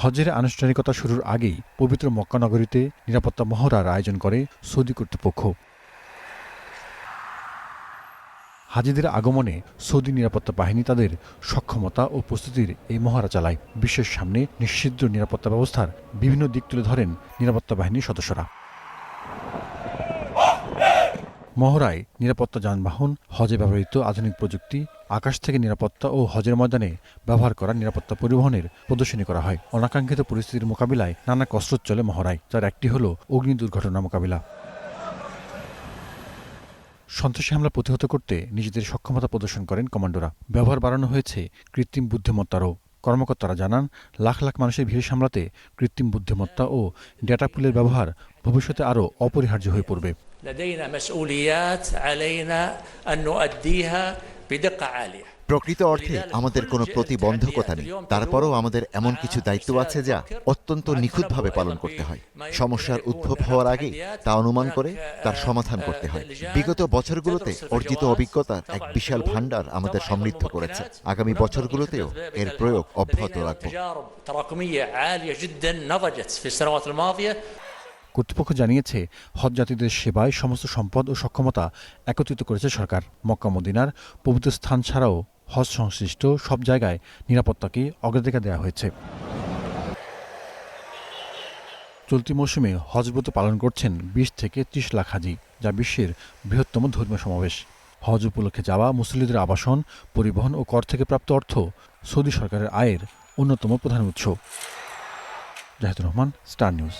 হজের আনুষ্ঠানিকতা শুরুর আগেই পবিত্র মক্কা নগরীতে নিরাপত্তা মহড়ার আয়োজন করে সৌদি কর্তৃপক্ষ। হাজিদের আগমনে সৌদি নিরাপত্তা বাহিনী তাদের সক্ষমতা ও প্রস্তুতির এই মহড়া চালায়। বিশ্বের সামনে নিশ্ছিদ্র নিরাপত্তা ব্যবস্থার বিভিন্ন দিক তুলে ধরেন নিরাপত্তা বাহিনীর সদস্যরা। মহড়ায় নিরাপত্তা যানবাহন, হজে ব্যবহৃত আধুনিক প্রযুক্তি, আকাশ থেকে নিরাপত্তা ও হজের ময়দানে ব্যবহার করা নিরাপত্তা পরিবহনের প্রদর্শনী করা হয়। অনাকাঙ্ক্ষিত পরিস্থিতির মোকাবিলায় নানা কসরত চলে মহড়ায়, যার একটি হল অগ্নি দুর্ঘটনা মোকাবিলা। সন্ত্রাসী হামলা প্রতিহত করতে নিজেদের সক্ষমতা প্রদর্শন করেন কমান্ডোরা। ব্যবহার বাড়ানো হয়েছে কৃত্রিম বুদ্ধিমত্তারও। কর্মকর্তারা জানান, লাখ লাখ মানুষের ভিড় সামলাতে কৃত্রিম বুদ্ধিমত্তা ও ডেটা পুলের ব্যবহার ভবিষ্যতে আরও অপরিহার্য হয়ে পড়বে। প্রকৃত অর্থে আমাদের কোনো প্রতিবন্ধকতা নেই, তারপরও আমাদের এমন কিছু দায়িত্ব আছে যা অত্যন্ত নিখুঁতভাবে পালন করতে হয়। সমস্যার উদ্ভব হওয়ার আগে তা অনুমান করে তার সমাধান করতে হয়। বিগত বছরগুলোতে অর্জিত অভিজ্ঞতার এক বিশাল ভাণ্ডার আমাদের সমৃদ্ধ করেছে। আগামী বছরগুলোতেও এর প্রয়োগ অব্যাহত রাখব। কর্তৃপক্ষ জানিয়েছে, হজযাত্রীদের সেবায় সমস্ত সম্পদ ও সক্ষমতা একত্রিত করেছে সরকার। মক্কা মদিনার পবিত্র স্থান ছাড়াও হজ সংশ্লিষ্ট সব জায়গায় নিরাপত্তাকে অগ্রাধিকার দেওয়া হয়েছে। চলতি মৌসুমে হজব্রত পালন করছেন ২০ থেকে ৩০ লাখ হাজি, যা বিশ্বের বৃহত্তম ধর্মীয় সমাবেশ। হজ উপলক্ষে যাওয়া মুসল্লিদের আবাসন, পরিবহন ও কর থেকে প্রাপ্ত অর্থ সৌদি সরকারের আয়ের অন্যতম প্রধান উৎস। Zahidur Rahman, Star news.